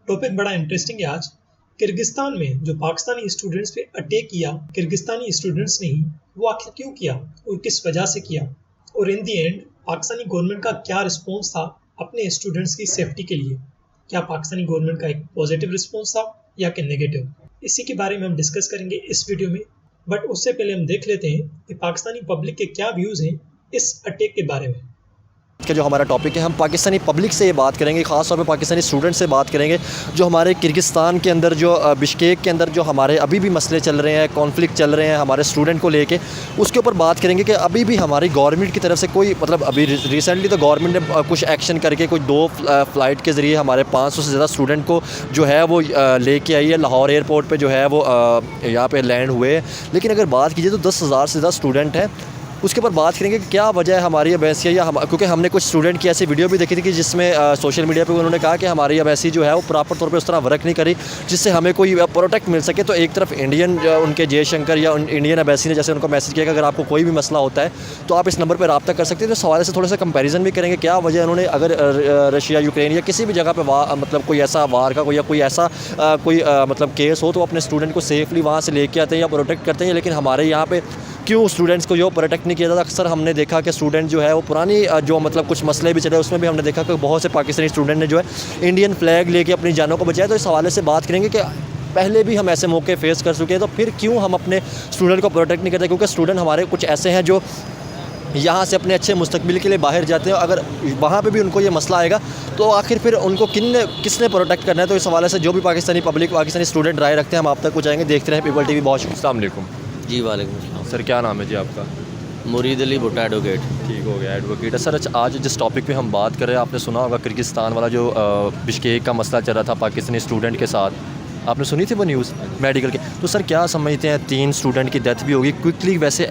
Topic बड़ा interesting है आज। किर्गिस्तान में जो पाकिस्तानी स्टूडेंट्स पे अटैक किया, किर्गिस्तानी स्टूडेंट्स ने ही, वो आखिर क्यों किया और किस वजह से किया, और इन दी एंड पाकिस्तानी गवर्नमेंट का क्या रिस्पॉन्स था अपने स्टूडेंट्स की सेफ्टी के लिए। क्या पाकिस्तानी गवर्नमेंट का एक पॉजिटिव रिस्पॉन्स था या कि नेगेटिव, इसी के बारे में हम डिस्कस करेंगे इस वीडियो में। बट उससे पहले हम देख लेते हैं कि पाकिस्तानी पब्लिक के क्या व्यूज़ हैं इस अटैक के बारे में। का जो हमारा टॉपिक है, हम पाकिस्तानी पब्लिक से ये बात करेंगे, ख़ास तौर पे पाकिस्तानी स्टूडेंट से बात करेंगे जो हमारे किर्गिस्तान के अंदर, जो बिश्केक के अंदर जो हमारे अभी भी मसले चल रहे हैं, कॉन्फ्लिक्ट चल रहे हैं हमारे स्टूडेंट को लेके, उसके ऊपर बात करेंगे कि अभी भी हमारी गवर्नमेंट की तरफ से कोई अभी रिसेंटली तो गवर्नमेंट ने कुछ एक्शन करके कोई 2 फ़्लाइट के ज़रिए हमारे 500 से ज़्यादा स्टूडेंट को जो है वो लेके आई है। लाहौर एयरपोर्ट पर जो है वो यहाँ पर लैंड हुए। लेकिन अगर बात कीजिए तो 10,000 से ज़्यादा स्टूडेंट हैं। उसके ऊपर बात करेंगे कि क्या वजह है हमारी अबैसी, या क्योंकि हमने कुछ स्टूडेंट की ऐसी वीडियो भी देखी थी कि जिसमें सोशल मीडिया पे उन्होंने कहा कि हमारी अबैसी जो है वो प्रॉपर तौर पे उस तरह वर्क नहीं करी जिससे हमें कोई प्रोटेक्ट मिल सके। तो एक तरफ इंडियन उनके जयशंकर या इंडियन अबैसी ने जैसे उनको मैसेज किया कि अगर आपको कोई भी मसला होता है तो आप इस नंबर पर रब्ता कर सकते हैं। तो सवाल से थोड़ा सा कंपेरिजन भी करेंगे क्या वजह उन्होंने, अगर रशिया यूक्रेन या किसी भी जगह पर कोई ऐसा वार का कोई ऐसा केस हो तो अपने स्टूडेंट को सेफली वहाँ से लेके आते हैं या प्रोटेक्ट करते हैं। लेकिन हमारे यहाँ पर क्यों स्टूडेंट्स को जो प्रोटेक्ट नहीं किया जाता। अक्सर हमने देखा कि स्टूडेंट जो है वो पुरानी जो कुछ मसले भी चले उसमें भी हमने देखा कि बहुत से पाकिस्तानी स्टूडेंट ने जो है इंडियन फ्लैग लेके अपनी जानों को बचाया। तो इस हवाले से बात करेंगे कि पहले भी हम ऐसे मौके फेस कर चुके हैं, तो फिर क्यों हम अपने स्टूडेंट को प्रोटेक्ट नहीं करते। क्योंकि स्टूडेंट हमारे कुछ ऐसे हैं जो यहाँ से अपने अच्छे मुस्तकबिल के लिए बाहर जाते हैं, अगर वहाँ पे भी उनको ये मसला आएगा तो आखिर फिर उनको किसने प्रोटेक्ट करना है। तो इस हवाले से जो भी पाकिस्तानी पब्लिक, पाकिस्तानी स्टूडेंट राय रखते हैं, हम आप तक पहुँचाएंगे। देखते रहें पीपल टीवी। बहुत शुक्रिया। अस्सलाम वालेकुम जी। वालेकुम सर, क्या नाम है जी आपका? मुरीद अली भुट्टा एडवोकेट। ठीक हो गया, एडवोकेट है सर। आज जिस टॉपिक पे हम बात कर रहे हैं, आपने सुना होगा किर्गिस्तान वाला जो बिश्केक का मसला चल रहा था पाकिस्तानी स्टूडेंट के साथ, आपने सुनी थी वो न्यूज़ मेडिकल के। तो सर क्या समझते हैं, 3 स्टूडेंट की डेथ भी होगी, क्विकली वैसे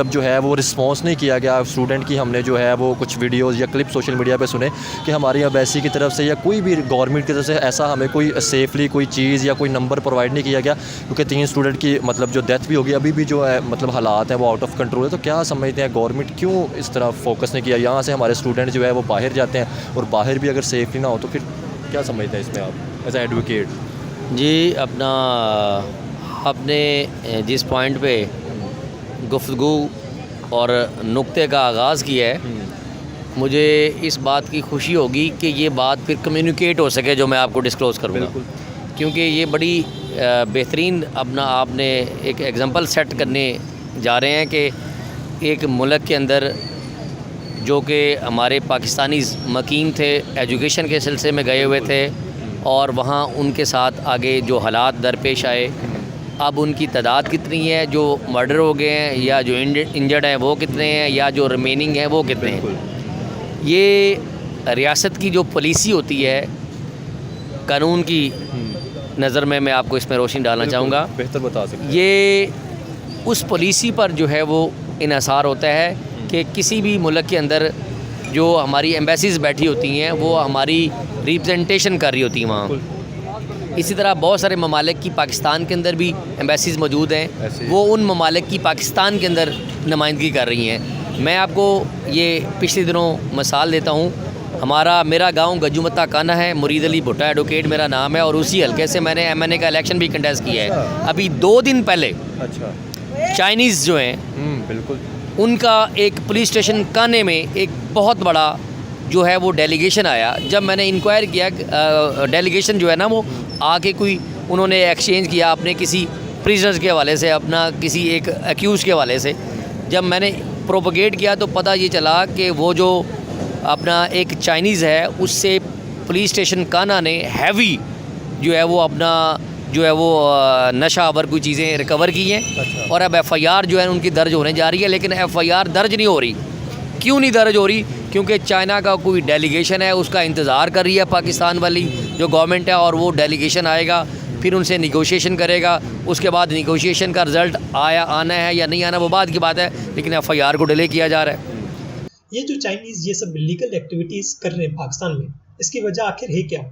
जो है वो रिस्पॉन्स नहीं किया गया स्टूडेंट की। हमने जो है वो कुछ वीडियोज़ या क्लिप सोशल मीडिया पे सुने कि हमारी अबैसी की तरफ से या कोई भी गवर्नमेंट की तरफ से ऐसा हमें कोई सेफली कोई चीज़ या कोई नंबर प्रोवाइड नहीं किया गया, क्योंकि 3 स्टूडेंट की जो डेथ भी होगी। अभी भी जो है हालात हैं वो आउट ऑफ कंट्रोल है। तो क्या समझते हैं गवर्नमेंट क्यों इस तरह फोकस नहीं किया? यहाँ से हमारे स्टूडेंट जो है वो बाहर जाते हैं और बाहर भी अगर सेफली ना हो तो फिर क्या समझते हैं इसमें आप एज ए एडवोकेट? जी, अपने जिस पॉइंट पे गुफ्तगू और नुक्ते का आगाज़ किया है, मुझे इस बात की खुशी होगी कि ये बात फिर कम्युनिकेट हो सके जो मैं आपको डिस्क्लोज़ करूँगा, क्योंकि ये बड़ी बेहतरीन आपने एक एग्ज़ाम्पल सेट करने जा रहे हैं कि एक मुल्क के अंदर जो कि हमारे पाकिस्तानी मकीन थे, एजुकेशन के सिलसिले में गए हुए थे और वहाँ उनके साथ आगे जो हालात दरपेश आए, अब उनकी तादाद कितनी है, जो मर्डर हो गए हैं या जो इंजर्ड हैं वो कितने हैं, या जो रिमेनिंग हैं वो कितने हैं। ये रियासत की जो पॉलिसी होती है कानून की नज़र में, मैं आपको इसमें रोशनी डालना चाहूँगा। बेहतर बता सकते। ये उस पॉलिसी पर जो है वो इन्हसार होता है कि किसी भी मुल्क के अंदर जो हमारी एम्बेसीज़ बैठी होती हैं वो हमारी रिप्रेजेंटेशन कर रही होती हैं वहाँ। इसी तरह बहुत सारे ममालिक की पाकिस्तान के अंदर भी एम्बेसीज़ मौजूद हैं, वो उन ममालिक की पाकिस्तान के अंदर नुमाइंदगी कर रही हैं। मैं आपको ये पिछले दिनों मिसाल देता हूँ। मेरा गांव गजुमत्ता काना है, मुरीद अली भुट्टा एडवोकेट मेरा नाम है, और उसी हल्के से मैंने MNA का इलेक्शन भी कंटेस्ट किया है। अभी 2 दिन पहले चाइनीज़ जो हैं, बिल्कुल, उनका एक पुलिस स्टेशन काने में एक बहुत बड़ा जो है वो डेलीगेशन आया। जब मैंने इंक्वायर किया, डेलीगेशन जो है ना वो आके उन्होंने एक्सचेंज किया अपने किसी प्रिजनर्स के हवाले से, अपना किसी एक एक्यूज़ के हवाले से। जब मैंने प्रोपोगेट किया तो पता ये चला कि वो जो अपना एक चाइनीज़ है, उससे पुलिस स्टेशन काना ने हैवी जो है वो अपना जो है वो नशा आवर कोई चीज़ें रिकवर की हैं। और अब FIR जो है उनकी दर्ज होने जा रही है, लेकिन FIR दर्ज नहीं हो रही। क्यों नहीं दर्ज हो रही? क्योंकि चाइना का कोई डेलीगेशन है, उसका इंतज़ार कर रही है पाकिस्तान वाली जो गवर्नमेंट है, और वो डेलीगेशन आएगा, फिर उनसे निगोशिएशन करेगा। उसके बाद निगोशिएशन का रिज़ल्ट आना है या नहीं आना वो बाद की बात है, लेकिन FIR को डिले किया जा रहा है। ये जो चाइनीज़ ये सब इलीगल एक्टिविटीज़ कर रहे हैं पाकिस्तान में, इसकी वजह आखिर है क्या?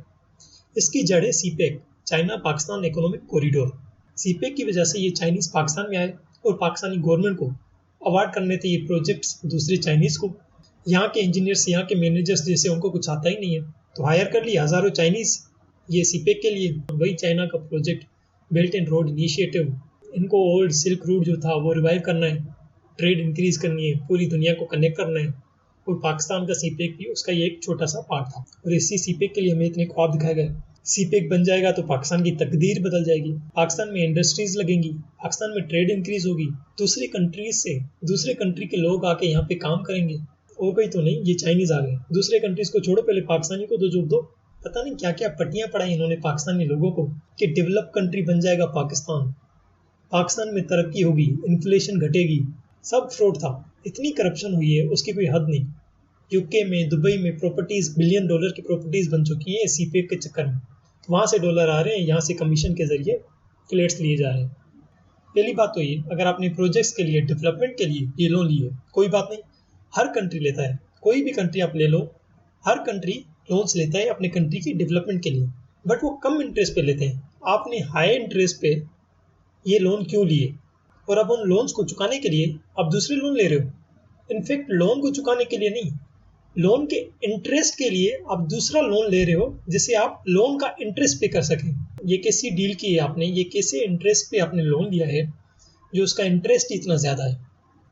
इसकी जड़ है CPEC, China Pakistan economic corridor. CPEC की वजह से ये चाइनीज़ पाकिस्तान में आए और पाकिस्तानी गवर्नमेंट को अवार्ड करने थे ये प्रोजेक्ट्स दूसरे चाइनीज़ को। यहाँ के इंजीनियर्स, यहाँ के मैनेजर्स जैसे उनको कुछ आता ही नहीं है, तो हायर कर लिया हज़ारों चाइनीज़ ये सीपेक के लिए वही चाइना का project belt and road initiative, इनको ओल्ड सिल्क रूट जो था वो रिवाइव करना है, ट्रेड इंक्रीज करनी है, पूरी दुनिया को कनेक्ट करना है। और पाकिस्तान का सीपेक भी उसका ये एक छोटा सा पार्ट था। और इसी सीपेक के लिए हमें इतने ख्वाब दिखाए गए। सीपेक बन जाएगा तो पाकिस्तान की तकदीर बदल जाएगी, पाकिस्तान में इंडस्ट्रीज लगेंगी, पाकिस्तान में ट्रेड इंक्रीज होगी, दूसरी कंट्रीज से दूसरे कंट्री के लोग आके यहाँ पे काम करेंगे। और कोई तो नहीं, ये चाइनीज आ गए। दूसरे कंट्रीज को छोड़ो, पहले पाकिस्तानी को तो जॉब दो। पता नहीं क्या क्या पट्टियां पढ़ाई इन्होंने पाकिस्तानी लोगों को कि डेवलप कंट्री बन जाएगा पाकिस्तान, पाकिस्तान में तरक्की होगी, इन्फ्लेशन घटेगी। सब फ्रॉड था। इतनी करप्शन हुई है उसकी कोई हद नहीं। यूके में, दुबई में प्रॉपर्टीज $बिलियन की प्रॉपर्टीज बन चुकी हैं सीपेक के चक्कर में। वहाँ से डॉलर आ रहे हैं, यहाँ से कमीशन के जरिए फ्लैट्स लिए जा रहे हैं। पहली बात तो ये, अगर आपने प्रोजेक्ट्स के लिए, डेवलपमेंट के लिए ये लोन लिए, कोई बात नहीं, हर कंट्री लेता है। कोई भी कंट्री आप ले लो, हर कंट्री लोन्स लेता है अपने कंट्री की डेवलपमेंट के लिए, बट वो कम इंटरेस्ट पे लेते हैं। आपने हाई इंटरेस्ट पे ये लोन क्यों लिए? और अब उन लोन्स को चुकाने के लिए आप दूसरे लोन ले रहे हो। इनफैक्ट लोन को चुकाने के लिए नहीं, लोन के इंटरेस्ट के लिए आप दूसरा लोन ले रहे हो जिससे आप लोन का इंटरेस्ट पे कर सकें। ये कैसी डील की है आपने, ये कैसे इंटरेस्ट पे आपने लोन लिया है जो उसका इंटरेस्ट इतना ज़्यादा है।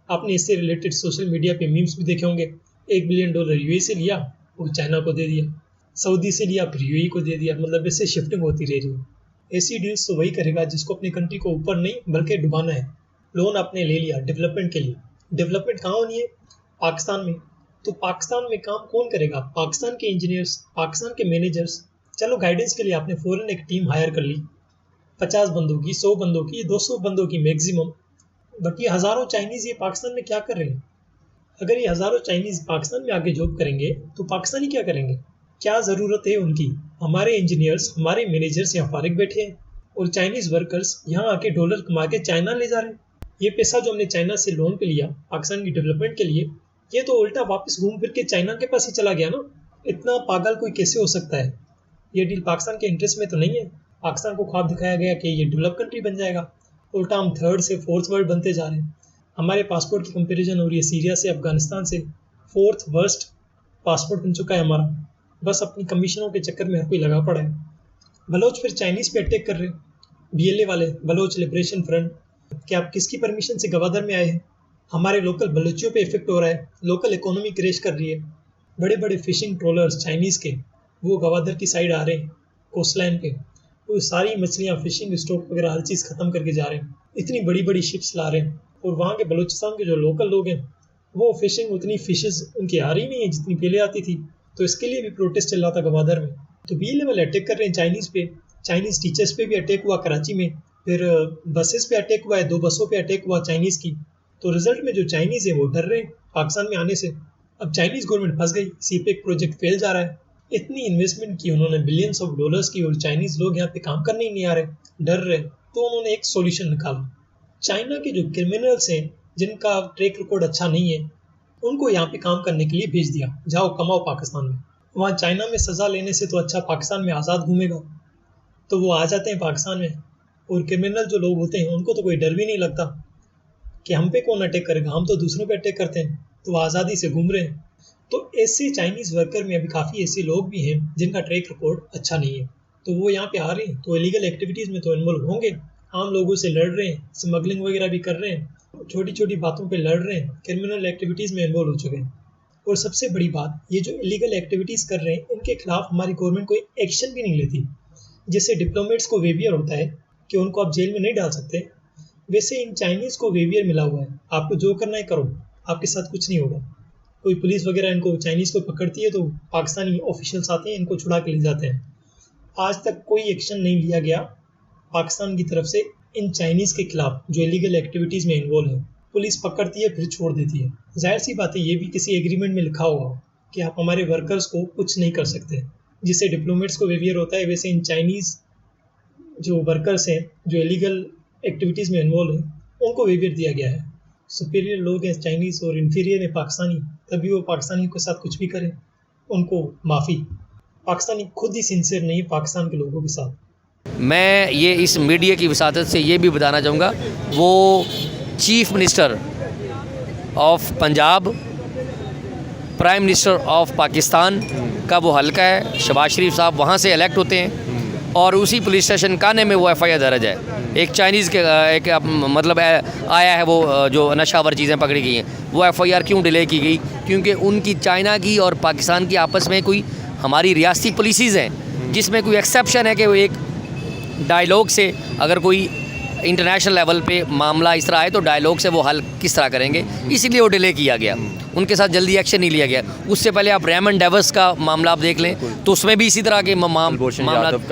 आपने इससे रिलेटेड सोशल मीडिया पे मीम्स भी देखे होंगे। $1 बिलियन यूएई से लिया, वो चाइना को दे दिया, सऊदी से लिया फिर यूएई को दे दिया। मतलब इससे शिफ्टिंग होती रह रही है। ऐसी डील्स तो वही करेगा जिसको अपनी कंट्री को ऊपर नहीं बल्कि डुबाना है। लोन आपने ले लिया डेवलपमेंट के लिए, डेवलपमेंट कहाँ होनी है? पाकिस्तान में। तो पाकिस्तान में काम कौन करेगा? पाकिस्तान के इंजीनियर्स, पाकिस्तान के मैनेजर्स। चलो गाइडेंस के लिए आपने फ़ौरन एक टीम हायर कर ली, 50 बंदों की, 100 बंदों की, 200 बंदों की मैक्सिमम। बट ये हज़ारों चाइनीज़ ये पाकिस्तान में क्या कर रहे हैं? अगर ये हज़ारों चाइनीज़ पाकिस्तान में आके जॉब करेंगे तो पाकिस्तानी क्या करेंगे? क्या ज़रूरत है उनकी? हमारे इंजीनियर्स, हमारे मैनेजर्स यहाँ फारिग बैठे हैं और चाइनीज़ वर्कर्स यहाँ आके डॉलर कमा के चाइना ले जा रहे हैं। ये पैसा जो हमने चाइना से लोन पे लिया पाकिस्तान की डेवलपमेंट के लिए, ये तो उल्टा वापस घूम फिर के चाइना के पास ही चला गया ना। इतना पागल कोई कैसे हो सकता है? ये डील पाकिस्तान के इंटरेस्ट में तो नहीं है। पाकिस्तान को ख्वाब दिखाया गया कि ये डेवलप कंट्री बन जाएगा, उल्टा हम 3rd से 4th वर्ल्ड बनते जा रहे हैं। हमारे पासपोर्ट की कंपैरिजन हो रही है सीरिया से, अफगानिस्तान से। 4th वर्स्ट पासपोर्ट बन चुका है हमारा। बस अपनी कमीशनों के चक्कर में हर कोई लगा पड़ा है। बलोच फिर चाइनीज़ पे अटैक कर रहे हैं, BLA वाले, बलोच लिबरेशन फ्रंट। कि आप किसकी परमिशन से गवादर में आए हैं? हमारे लोकल बलोचियों पे इफेक्ट हो रहा है, लोकल इकोनॉमी क्रैश कर रही है। बड़े बड़े फिशिंग ट्रोलर्स चाइनीज़ के वो गवादर की साइड आ रहे हैं, कोस्ट लाइन पे। वो सारी मछलियाँ, फिशिंग स्टॉक वगैरह हर चीज़ ख़त्म करके जा रहे हैं। इतनी बड़ी बड़ी शिप्स ला रहे हैं। और वहाँ के बलूचिस्तान के जो लोकल लोग हैं वो फिशिंग, उतनी फिशेज़ उनकी आ रही नहीं है जितनी पहले आती थी। तो इसके लिए भी प्रोटेस्ट चल रहा था गवादर में। तो BLA वाले अटैक कर रहे हैं चाइनीज़ पे। चाइनीज़ टीचर्स पे भी अटैक हुआ कराची में, फिर बसेस पे अटैक हुआ है, 2 बसों पे अटैक हुआ चाइनीज़ की। तो रिजल्ट में जो चाइनीज़ है वो डर रहे हैं पाकिस्तान में आने से। अब चाइनीज़ गवर्नमेंट फंस गई, सीपेक प्रोजेक्ट फेल जा रहा है। इतनी इन्वेस्टमेंट की उन्होंने $बिलियंस की, और चाइनीज़ लोग यहाँ पे काम करने ही नहीं आ रहे, डर रहे। तो उन्होंने एक सोल्यूशन निकाला। चाइना के जो क्रिमिनल्स हैं जिनका ट्रैक रिकॉर्ड अच्छा नहीं है, उनको यहाँ पे काम करने के लिए भेज दिया, जाओ कमाओ पाकिस्तान में। वहाँ चाइना में सज़ा लेने से तो अच्छा पाकिस्तान में आज़ाद घूमेगा। तो वो आ जाते हैं पाकिस्तान में, और क्रिमिनल जो लोग होते हैं उनको तो कोई डर भी नहीं लगता कि हम पे कौन अटैक करेगा, हम तो दूसरों पे अटैक करते हैं, तो वो आज़ादी से घूम रहे हैं। तो ऐसे चाइनीज़ वर्कर में अभी काफ़ी ऐसे लोग भी हैं जिनका ट्रैक रिकॉर्ड अच्छा नहीं है। तो वो यहाँ पे आ रहे हैं, तो इलीगल एक्टिविटीज़ में तो इन्वॉल्व होंगे, आम लोगों से लड़ रहे हैं, स्मगलिंग वगैरह भी कर रहे हैं, छोटी छोटी बातों पे लड़ रहे हैं, क्रिमिनल एक्टिविटीज़ में इन्वॉल्व हो चुके हैं। और सबसे बड़ी बात, ये जो इलीगल एक्टिविटीज़ कर रहे हैं इनके खिलाफ हमारी गवर्नमेंट कोई एक्शन भी नहीं लेती। जैसे डिप्लोमेट्स को वेवियर होता है कि उनको आप जेल में नहीं डाल सकते, वैसे इन चाइनीज़ को वेवियर मिला हुआ है, आपको जो करना है करो, आपके साथ कुछ नहीं होगा। कोई पुलिस वगैरह इनको चाइनीज़ को पकड़ती है तो पाकिस्तानी ऑफिशियल्स आते हैं, इनको छुड़ा के ले जाते हैं। आज तक कोई एक्शन नहीं लिया गया पाकिस्तान की तरफ से इन चाइनीज़ के खिलाफ जो इलीगल एक्टिविटीज़ में इन्वॉल्व है। पुलिस पकड़ती है फिर छोड़ देती है। जाहिर सी बात है, ये भी किसी एग्रीमेंट में लिखा होगा कि आप हमारे वर्कर्स को कुछ नहीं कर सकते। जिससे डिप्लोमेट्स को वेवियर होता है, वैसे इन चाइनीज़ जो वर्कर्स हैं जो इलीगल एक्टिविटीज़ में इन्वॉल्व हैं उनको वेवियर दिया गया है। सुपीरियर लोग हैं चाइनीज़ और इन्फीरियर है पाकिस्तानी, तभी वो पाकिस्तानी के साथ कुछ भी करें उनको माफ़ी। पाकिस्तानी खुद ही सिंसियर नहीं है पाकिस्तान के लोगों के साथ। मैं ये इस मीडिया की वसातत से ये भी बताना चाहूँगा, वो chief minister of Punjab, prime minister of Pakistan का वो हल्का है, शहबाज शरीफ साहब वहाँ से इलेक्ट होते हैं। और उसी पुलिस स्टेशन काने में वो FIR दर्ज है। एक चाइनीज़ के एक मतलब आया है वो जो नशावर चीज़ें पकड़ी गई हैं, वो FIR क्यों डिले की गई? क्योंकि उनकी चाइना की और पाकिस्तान की आपस में कोई हमारी रियासती पुलिसेस हैं जिसमें कोई एक्सेप्शन है कि वो एक डायलॉग से अगर कोई इंटरनेशनल लेवल पे मामला इस तरह आए तो डायलॉग से वो हल किस तरह करेंगे, इसीलिए वो डिले किया गया। उनके साथ जल्दी एक्शन नहीं लिया गया। उससे पहले आप रेमन डेवस का मामला आप देख लें तो उसमें भी इसी तरह के मामला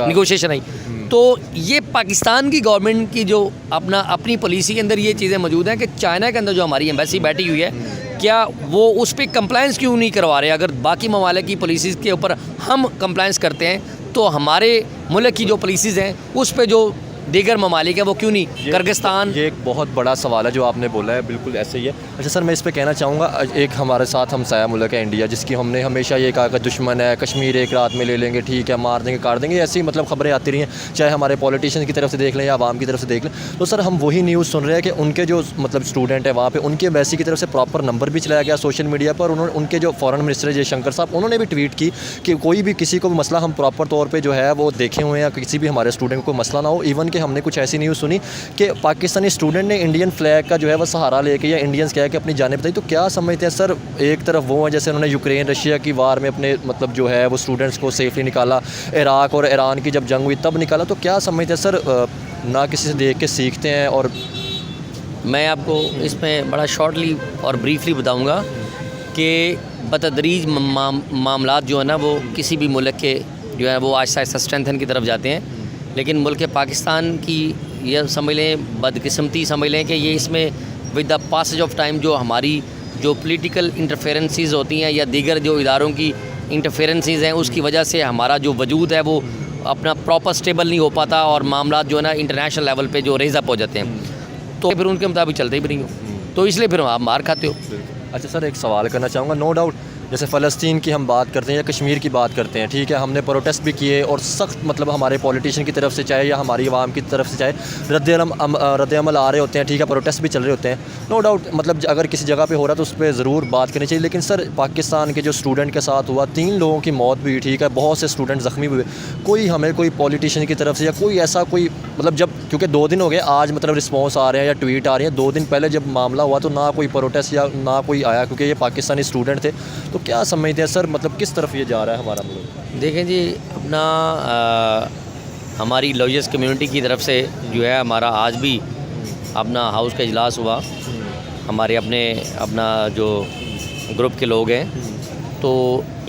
निगोशिएशन आई। तो ये पाकिस्तान की गवर्नमेंट की जो अपनी पॉलिसी के अंदर ये चीज़ें मौजूद हैं कि चाइना के अंदर जो हमारी एम्बेसी बैठी हुई है, क्या वो उस पर कंप्लाइंस क्यों नहीं करवा रहे? अगर बाकी ममालिक की पॉलिसीज़ के ऊपर हम कंप्लाइंस करते हैं तो हमारे मुल्क की जो पॉलिसीज़ हैं उस पर जो दीगर ममालिक है वो क्यों नहीं? किर्गिस्तान, ये एक बहुत बड़ा सवाल है जो आपने बोला है, बिल्कुल ऐसे ही है। अच्छा सर, मैं इस पे कहना चाहूँगा, एक हमारे साथ हमसाया मुल्क है इंडिया, जिसकी हमने हमेशा ये कहा कि दुश्मन है, कश्मीर एक रात में ले लेंगे, ठीक है, मार देंगे, काट देंगे, ऐसी मतलब खबरें आती रही हैं, चाहे हमारे पॉलिटिशियन की तरफ से देख लें या आवाम की तरफ से देख लें। तो सर हम वही न्यूज़ सुन रहे हैं कि उनके जो मतलब स्टूडेंट है वहाँ पर, उनकी एम्बेसी की तरफ से प्रॉपर नंबर भी चलाया गया सोशल मीडिया पर। उन्होंने, उनके जो फॉरेन मिनिस्टर जयशंकर साहब, उन्होंने भी ट्वीट की कि कोई भी किसी को भी मसला हम प्रॉपर तौर पर जो है वो देखे हुए हैं, किसी भी हमारे स्टूडेंट को मसला ना हो। इवन कि हमने कुछ ऐसी न्यूज़ सुनी कि पाकिस्तानी स्टूडेंट ने इंडियन फ्लैग का जो है वो सहारा लेके या इंडियंस कह के अपनी जाने बताई। तो क्या समझते हैं सर, एक तरफ वो है जैसे उन्होंने यूक्रेन रशिया की वार में अपने मतलब जो है वो स्टूडेंट्स को सेफली निकाला, इराक और ईरान की जब जंग हुई तब निकाला, तो क्या समझते हैं सर ना किसी से देख के सीखते हैं? और मैं आपको इसमें बड़ा शॉर्टली और ब्रीफली बताऊंगा कि बतदरीज मामलात जो है ना वो किसी भी मुल्क के जो है वो आहिस्ता आहिस्ता स्ट्रेंथन की तरफ जाते हैं, लेकिन मुल्क पाकिस्तान की यह समझ लें बदकिस्मती समझ लें कि ये इसमें with the passage of time जो हमारी जो पॉलिटिकल इंटरफेरेंसीज होती हैं या दीगर जो इदारों की इंटरफेरेंसीज हैं उसकी वजह से हमारा जो वजूद है वो अपना प्रॉपर स्टेबल नहीं हो पाता और मामला जो है ना इंटरनेशनल लेवल पे जो रेज़ अप हो जाते हैं, तो फिर उनके मुताबिक चलते ही भी नहीं हो, तो इसलिए फिर आप मार खाते हो। अच्छा सर, एक सवाल करना चाहूँगा। नो डाउट जैसे फ़लस्तीन की हम बात करते हैं या कश्मीर की बात करते हैं, ठीक है, हमने प्रोटेस्ट भी किए और सख्त मतलब हमारे पॉलिटिशियन की तरफ से चाहे या हमारी आवाम की तरफ से चाहे रद्द-ए-अमल आ रहे होते हैं, ठीक है, प्रोटेस्ट भी चल रहे होते हैं। नो डाउट मतलब अगर किसी जगह पे हो रहा है तो उस पर ज़रूर बात करनी चाहिए। लेकिन सर पाकिस्तान के जो स्टूडेंट के साथ हुआ, 3 लोगों की मौत भी हुई, ठीक है, बहुत से स्टूडेंट ज़ख्मी हुए, कोई हमें कोई पॉलिटिशियन की तरफ से या कोई ऐसा कोई मतलब जब, क्योंकि 2 दिन हो गए आज मतलब रिस्पॉन्स आ रहे हैं या ट्वीट आ रही हैं, 2 दिन पहले जब मामला हुआ तो ना कोई प्रोटेस्ट या ना कोई आया क्योंकि ये पाकिस्तानी स्टूडेंट थे। तो क्या समझते हैं सर मतलब किस तरफ ये जा रहा है हमारा मुल्क? देखें जी, अपना हमारी लॉयर्स कम्युनिटी की तरफ से जो है हमारा आज भी अपना हाउस का इजलास हुआ, हमारे अपना जो ग्रुप के लोग हैं, तो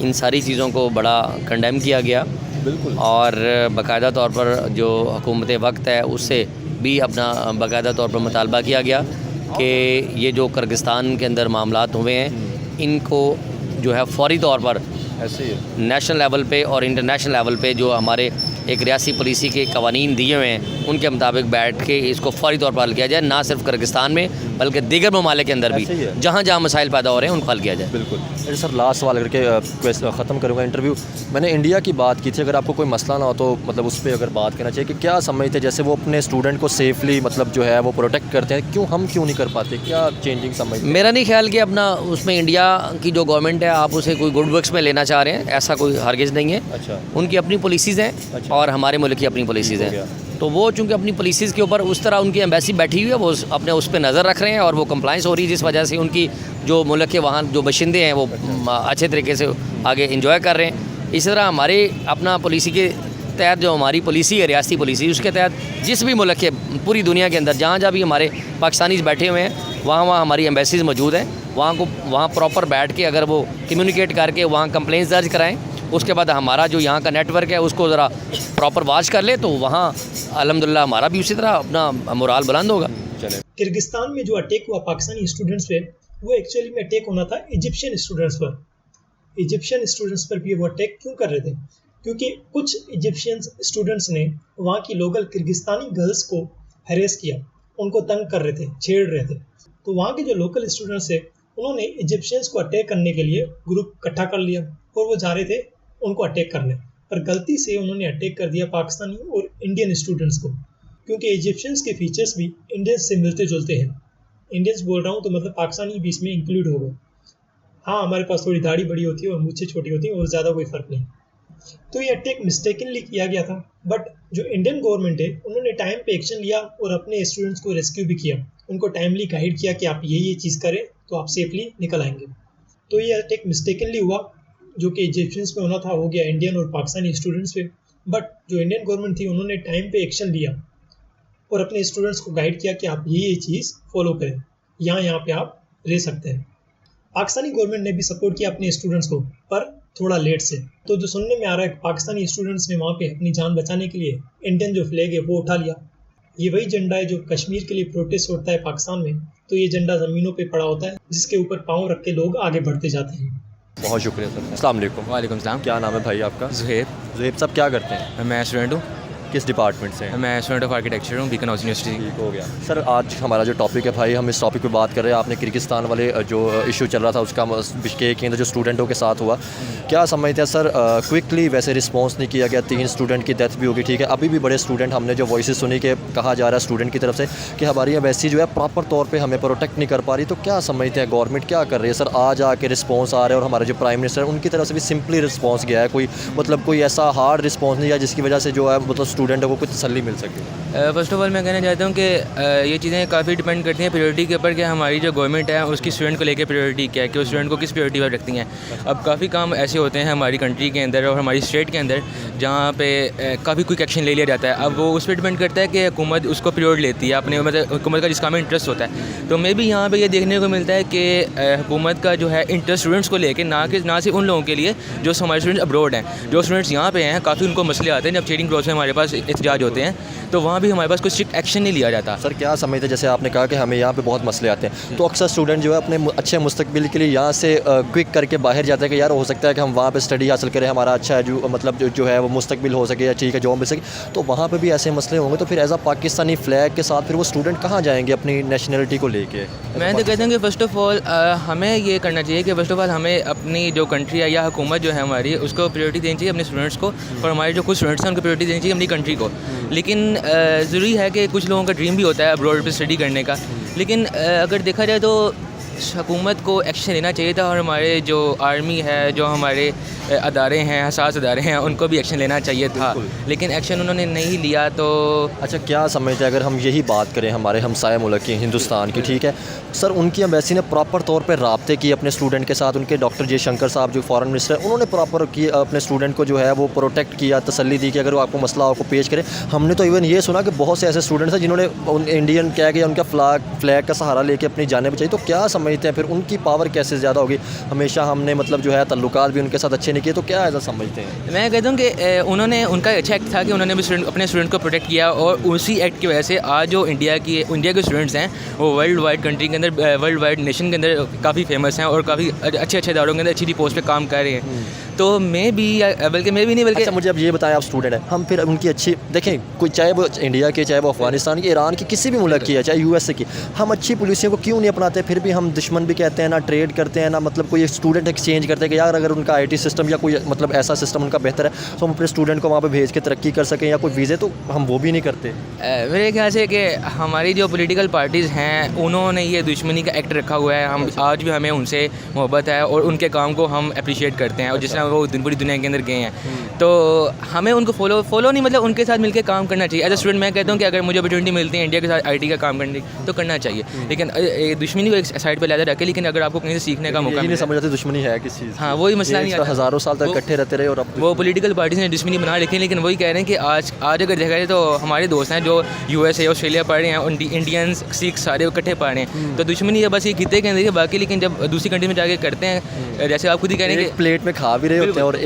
इन सारी चीज़ों को बड़ा कंडेम किया गया। बिल्कुल। और बाकायदा तौर पर जो हुकूमत वक्त है उससे भी अपना बाकायदा तौर पर मुतालबा किया गया कि ये जो किर्गिस्तान के अंदर मामलात हुए हैं इनको जो है फौरी तौर पर ऐसे ही नेशनल लेवल पे और इंटरनेशनल लेवल पे जो हमारे एक रियासी पॉलिसी के कवानीन दिए हुए हैं उनके मुताबिक बैठ के इसको फौरी तौर पर हल किया जाए, ना सिर्फ किर्गिस्तान में बल्कि दीगर ममालिक के अंदर भी जहाँ जहाँ मसाइल पैदा हो रहे हैं उनको हल किया जाए। बिल्कुल। अच्छा सर, लास्ट सवाल करके ख़त्म करूँगा इंटरव्यू। मैंने इंडिया की बात की थी, अगर आपको कोई मसला ना हो तो मतलब उस पर अगर बात करना चाहिए कि क्या समझते जैसे वो अपने स्टूडेंट को सेफली मतलब जो है वो प्रोटेक्ट करते हैं, हम क्यों नहीं कर पाते, क्या चेंजिंग समझ? मेरा नहीं ख्याल कि अपना उसमें इंडिया की जो गवर्नमेंट है आप उसे कोई गुड वर्क्स में लेना चाह रहे हैं, ऐसा कोई हरगिज़ नहीं है। अच्छा। उनकी अपनी पॉलिसीज़ हैं। अच्छा। और हमारे मुल्क की अपनी पॉलिसीज़ हैं, तो वो चूँकि अपनी पॉलिसीज़ के ऊपर उस तरह उनकी एम्बेसी बैठी हुई है, वो अपने उस पर नज़र रख रहे हैं और वो कंप्लाइंस हो रही है, जिस वजह से उनकी जो मुल्क के वहाँ जो बशिंदे हैं वो अच्छे तरीके से आगे इंजॉय कर रहे हैं। इसी तरह हमारे अपना पॉलिसी के तहत जो हमारी पॉलिसी है रियासती पॉलिसी, उसके तहत जिस भी मुल्क के पूरी दुनिया के अंदर जहाँ जहाँ भी हमारे पाकिस्तानीज़ बैठे हुए हैं वहाँ वहाँ हमारी एम्बेसीज़ मौजूद हैं, वहाँ प्रॉपर बैठ के अगर वो कम्युनिकेट करके वहाँ कंप्लेंट्स दर्ज कराएँ, उसके बाद हमारा जो यहाँ का नेटवर्क है उसको ज़रा प्रॉपर वॉच कर ले, तो वहाँ अल्हम्दुलिल्लाह हमारा भी उसी तरह अपना मोराल बुलंद होगा। किर्गिस्तान में जो अटैक हुआ पाकिस्तानी स्टूडेंट्स पे, वो एक्चुअली में अटैक होना था इजिप्शियन स्टूडेंट्स पर। इजिप्शियन स्टूडेंट्स पर भी वो अटैक क्यों कर रहे थे? क्योंकि कुछ इजिप्शियन स्टूडेंट्स ने वहाँ की लोकल किर्गिस्तानी गर्ल्स को हैरेस किया, उनको तंग कर रहे थे, छेड़ रहे थे। तो वहाँ के जो लोकल स्टूडेंट्स थे उन्होंने इजिप्शियंस को अटैक करने के लिए ग्रुप इकट्ठा कर लिया और वो जा रहे थे उनको अटैक करने, पर गलती से उन्होंने अटैक कर दिया पाकिस्तानी और इंडियन स्टूडेंट्स को, क्योंकि इजिप्शियंस के फीचर्स भी इंडियंस से मिलते जुलते हैं। इंडियंस बोल रहा हूँ तो मतलब पाकिस्तानी भी इसमें इंक्लूड हो गए। हाँ, हमारे पास थोड़ी दाढ़ी बड़ी होती है और मूंछें छोटी होती हैं और ज़्यादा कोई फ़र्क नहीं। तो ये अटैक मिस्टेकनली किया गया था, बट जो इंडियन गवर्नमेंट है उन्होंने टाइम पे एक्शन लिया और अपने स्टूडेंट्स को रेस्क्यू भी किया, उनको टाइमली गाइड किया कि आप ये चीज़ करें तो आप सेफली निकल आएंगे। तो ये अटैक मिस्टेकनली हुआ, जो कि इजिप्शियंस पे होना था हो गया इंडियन और पाकिस्तानी स्टूडेंट्स पे, बट जो इंडियन गवर्नमेंट थी उन्होंने टाइम पे एक्शन लिया और अपने स्टूडेंट्स को गाइड किया कि आप ये चीज़ फॉलो करें, यहाँ पे आप रह सकते हैं। पाकिस्तानी गवर्नमेंट ने भी सपोर्ट किया अपने स्टूडेंट्स को, पर थोड़ा लेट से। तो जो सुनने में आ रहा है पाकिस्तानी स्टूडेंट्स ने वहाँ पे अपनी जान बचाने के लिए इंडियन जो फ्लैग है वो उठा लिया। ये वही झंडा है जो कश्मीर के लिए प्रोटेस्ट होता है पाकिस्तान में, तो ये झंडा ज़मीनों पे पड़ा होता है जिसके ऊपर पाँव रख के लोग आगे बढ़ते जाते हैं। बहुत शुक्रिया सर। अस्सलाम वालेकुम। वालेकुम सलाम। क्या नाम है भाई आपका? ज़ुहैब। ज़ुहैब साहब क्या करते हैं? मैं स्टूडेंट हूँ। किस डिपार्टमेंट से हैं? मैं स्टूडेंट ऑफ आर्किटेक्चर हूँ, बीकन हाउस यूनिवर्सिटी। ठीक हो गया सर। आज हमारा जो टॉपिक है भाई, हम इस टॉपिक पे बात कर रहे हैं। आपने किर्गिस्तान वाले जो इशू चल रहा था उसका बिश्केक के अंदर जो स्टूडेंटों के साथ हुआ, क्या समझते हैं सर? क्विकली वैसे रिस्पॉन्स नहीं किया गया, 3 स्टूडेंट की डेथ भी होगी, ठीक है। अभी भी बड़े स्टूडेंट, हमने जो वॉइस सुनी कि कहा जा रहा है स्टूडेंट की तरफ से कि हमारी एम्बेसी जो है प्रॉपर तौर पर हमें प्रोटेक्ट नहीं कर पा रही, तो क्या समझते हैं गवर्नमेंट क्या कर रही है सर? आज आके रिस्पॉन्स आ रहा है और हमारे जो प्राइम मिनिस्टर उनकी तरफ से भी सिंपली रिस्पॉन्स गया है, कोई मतलब कोई ऐसा हार्ड रिस्पॉन्स नहीं है जिसकी वजह से जो है मतलब स्टूडेंटों को कुछ तसल्ली मिल सके। फ़र्स्ट ऑफ ऑल मैं कहना चाहता हूँ कि ये चीज़ें काफ़ी डिपेंड करती हैं प्रायोरिटी के ऊपर कि हमारी जो गवर्नमेंट है उसकी स्टूडेंट को लेकर प्रायोरिटी क्या है, कि उस स्टूडेंट को किस प्रायोरिटी पर रखती हैं। अब काफ़ी काम ऐसे होते हैं हमारी कंट्री के अंदर और हमारी स्टेट के अंदर जहाँ पे काफ़ी क्विक एक्शन ले लिया जाता है। अब वो उस पर डिपेंड करता है कि हुकूमत उसको प्रायोरिटी लेती है अपने, मतलब हुकूमत का जिसका में इंटरेस्ट होता है। तो मे भी यहाँ पर ये देखने को मिलता है कि हुकूमत का जो है इंटरेस्ट स्टूडेंट्स को लेकर ना सिर्फ उन लोगों के लिए जो हमारे स्टूडेंट्स अब्रॉड हैं, जो स्टूडेंट्स यहाँ पे हैं काफ़ी उनको मसले आते हैं। जब चेकिंग प्रोसेस में हमारे पास एहतजाज होते हैं तो वहाँ भी हमारे पास कोई स्ट्रिक्ट एक्शन नहीं लिया जाता। सर क्या समझते हैं, जैसे आपने कहा कि हमें यहाँ पे बहुत मसले आते हैं, तो अक्सर स्टूडेंट जो है अपने अच्छे मुस्तकबिल के लिए यहाँ से क्विक करके बाहर जाता है कि यार हो सकता है कि हम वहाँ पे स्टडी हासिल करें, हमारा अच्छा मतलब जो है वो मुस्तकबिल हो सके या ठीक है जॉब मिल सके। तो वहाँ पे भी ऐसे मसले होंगे, तो फिर एज अ पाकिस्तानी फ्लैग के साथ फिर वो स्टूडेंट कहाँ जाएंगे अपनी नेशनलिटी को लेके? मैं तो कहता हूँ कि फ़र्स्ट ऑफ ऑल हमें ये करना चाहिए कि फ़र्स्ट ऑफ ऑल हमें अपनी जो कंट्री है या हुकूमत जो है हमारी उसको प्रायोरिटी देनी चाहिए अपने स्टूडेंट्स को, और हमारे जो कुछ स्टूडेंट्स हैं उनको प्रायोरिटी देनी चाहिए अपनी कंट्री को। लेकिन ज़रूरी है कि कुछ लोगों का ड्रीम भी होता है अब्रॉड पे स्टडी करने का, लेकिन अगर देखा जाए तो हुकूमत को एक्शन लेना चाहिए था, और हमारे जो आर्मी है, जो हमारे अदारे हैं, हसास अदारे हैं, उनको भी एक्शन लेना चाहिए था, लेकिन एक्शन उन्होंने नहीं लिया। तो अच्छा क्या समझते हैं, अगर हम यही बात करें हमारे हमसाया मुल्क की हिंदुस्तान की, ठीक है सर, उनकी एम्बेसी ने प्रॉपर तौर पे राब्ते किए अपने स्टूडेंट के साथ, उनके डॉक्टर जयशंकर साहब जो फॉरेन मिनिस्टर हैं उन्होंने प्रॉपर किए अपने स्टूडेंट को जो है वो प्रोटेक्ट किया, तसल्ली दी कि अगर वो आपको मसला आपको पेश करें। हमने तो इवन ये सुना कि बहुत से ऐसे स्टूडेंट्स हैं जिन्होंने इंडियन कह के उनका फ्लैग का सहारा लेके अपनी जाने बचाई। तो क्या समझते हैं फिर उनकी पावर कैसे ज़्यादा होगी? हमेशा हमने मतलब जो है तल्लुकात भी उनके साथ अच्छे नहीं किए, तो क्या ऐसा समझते हैं? मैं कहता हूँ कि उन्होंने उनका अच्छा एक्ट था कि उन्होंने भी अपने स्टूडेंट को प्रोटेक्ट किया, और उसी एक्ट की वजह से आज जो इंडिया के स्टूडेंट्स हैं वो वर्ल्ड वाइड कंट्री के अंदर, वर्ल्ड वाइड नेशन के अंदर काफ़ी फेमस हैं और काफ़ी अच्छे इदारों के अंदर अच्छी पोस्ट पे काम कर रहे हैं। तो मैं भी नहीं, बल्कि अच्छा मुझे अब ये बताएं, आप स्टूडेंट हैं, हम फिर उनकी अच्छी देखें, कोई चाहे वो इंडिया के, चाहे वो अफगानिस्तान की, ईरान की, किसी भी मुल्क की है, चाहे यूएसए की, हम अच्छी पॉलिसियों को क्यों नहीं अपनाते? फिर भी हम दुश्मन भी कहते हैं, ना ट्रेड करते हैं, ना मतलब कोई स्टूडेंट एक्सचेंज करते हैं कि यार अगर उनका IT सिस्टम या कोई मतलब ऐसा सिस्टम उनका बेहतर है तो हम अपने स्टूडेंट को वहाँ पर भेज के तरक्की कर सकें, या कोई वीज़े, तो हम वो भी नहीं करते। मेरे ख्याल से कि हमारी जो पॉलिटिकल पार्टीज़ हैं उन्होंने ये दुश्मनी का एक्ट रखा हुआ है। हम आज भी हमें उनसे मोहब्बत है और उनके काम को हम अप्रिशिएट करते हैं, और जिस तरह वो पूरी दुनिया के अंदर गए हैं, तो हमें उनको फॉलो नहीं, मतलब उनके साथ मिलकर काम करना चाहिए। एज अ स्टूडेंट मैं कहता हूँ कि अगर मुझे अपॉर्चुनिटी मिलती है इंडिया के साथ IT का काम करने की तो करना चाहिए, लेकिन दुश्मनी को एक साइड पर लाकर रखे, लेकिन अगर आपको कहीं से सीखने का मौका नहीं समझ आते दुश्मनी है किस चीज़? हाँ वही मसला नहीं आता, हज़ारों साल तक इकट्ठे रहते रहे और अब वो पॉलिटिकल पार्टीज़ ने दुश्मनी बना रखी है। लेकिन वही कह रहे हैं कि आज अगर देखा जाए तो हमारे दोस्त हैं जो USA ऑस्ट्रेलिया पढ़ रहे हैं, इंडियंस सिख सारे इकट्ठे पढ़ रहे हैं, तो दुश्मनी है बस ये कितने के अंदर बाकी। लेकिन जब दूसरी कंट्री में जाके करते हैं, जैसे आप खुद ही कह रहे हैं कि प्लेट में खा भी रहे होते हैं और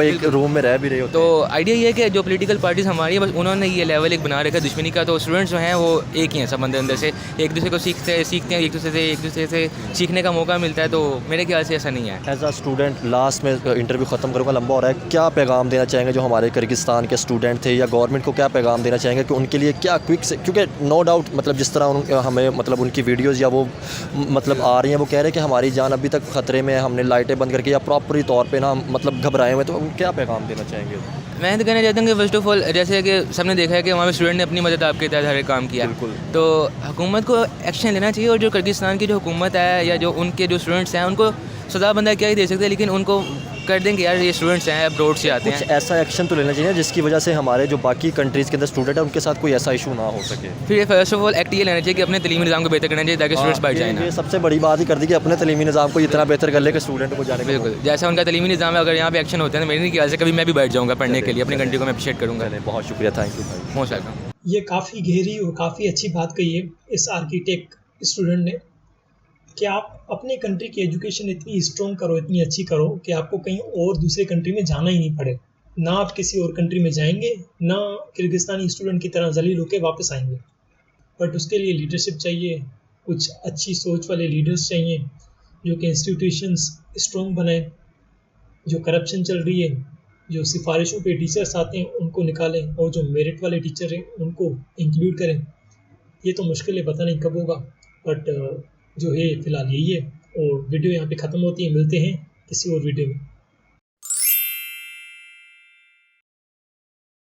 एक रूम में रह भी रहे होते हैं, तो आइडिया ये है कि जो पॉलिटिकल पार्टीज़ हमारी है बस उन्होंने ये लेवल एक बना रखा है दुश्मनी का। तो स्टूडेंट्स जो हैं वो एक ही हैं, सब अंदर से एक दूसरे को सीखते हैं, एक दूसरे से सीखने का मौका मिलता है। तो मेरे ख्याल से ऐसा नहीं है। एज अ स्टूडेंट लास्ट में इंटरव्यू ख़त्म करूँगा, लंबा हो रहा है, क्या पैगाम देना चाहेंगे जो हमारे किर्गिस्तान के स्टूडेंट थे, या गवर्नमेंट को क्या पैगाम देना चाहेंगे कि उनके लिए क्या क्विक से, क्योंकि नो डाउट मतलब जिस तरह हमें मतलब उनकी वीडियोज़ या वो मतलब आ रही हैं, वो कह रहे हैं कि हमारी जान अभी तक ख़तरे में है, हमने लाइटें बंद करके या प्रॉपरी तौर पर ना मतलब घबराए हुए, तो हम क्या पैगाम देना चाहेंगे? मैं तो कहना चाहता हूँ कि फर्स्ट ऑफ ऑल जैसे कि सबने देखा है कि वहाँ पे स्टूडेंट ने अपनी मदद आपके तहत हर काम किया, तो हुकूमत को एक्शन लेना चाहिए। और जो किर्गिस्तान की जो हुकूमत है या जो उनके जो स्टूडेंट्स हैं उनको सज़ा बंदा क्या ही दे सकते हैं, लेकिन उनको कर देंगे यार, ये स्टूडेंट्स हैं अब्रोड से आते कुछ हैं। ऐसा एक्शन तो लेना चाहिए जिसकी वजह से हमारे जो बाकी कंट्रीज़ के अंदर स्टूडेंट हैं उनके साथ कोई ऐसा इशू ना हो सके। फिर फर्स्ट ऑफ ऑल एक्ट ये लेना चाहिए कि अपने तलीमी निज़ाम को बेहतर करना चाहिए ताकि स्टूडेंट्स बढ़ जाए ना। ये सबसे बड़ी बात ही कर दी कि अपने तलीमी निज़ाम को इतना बेहतर कर ले कि स्टूडेंट को जाने को बिल्कुल, जैसा उनका तलीमी निज़ाम है, अगर यहाँ पे एक्शन होते हैं तो मेरे ख्याल से कभी मैं भी बैठ जाऊँगा पढ़ने के लिए, अपनी कंट्री को मैं अप्रिशिएट करूँगा। चले। बहुत शुक्रिया, थैंक यू भाई। Most welcome. ये काफ़ी गहरी और काफ़ी अच्छी बात कही है इस आर्किटेक्ट स्टूडेंट ने कि आप अपने कंट्री की एजुकेशन इतनी स्ट्रॉन्ग करो, इतनी अच्छी करो कि आपको कहीं और दूसरे कंट्री में जाना ही नहीं पड़े। ना आप किसी और कंट्री में जाएंगे, ना किर्गिस्तानी स्टूडेंट की तरह जलील होकर वापस आएंगे। बट उसके लिए लीडरशिप चाहिए, कुछ अच्छी सोच वाले लीडर्स चाहिए जो कि इंस्टीट्यूशंस स्ट्रॉन्ग बनाएं, जो करप्शन चल रही है, जो सिफारिशों पे टीचर्स आते हैं उनको निकालें और जो मेरिट वाले टीचर हैं उनको इंक्लूड करें। ये तो मुश्किल है, पता नहीं कब होगा, बट जो है फ़िलहाल यही है। और वीडियो यहाँ पे ख़त्म होती है, मिलते हैं किसी और वीडियो में।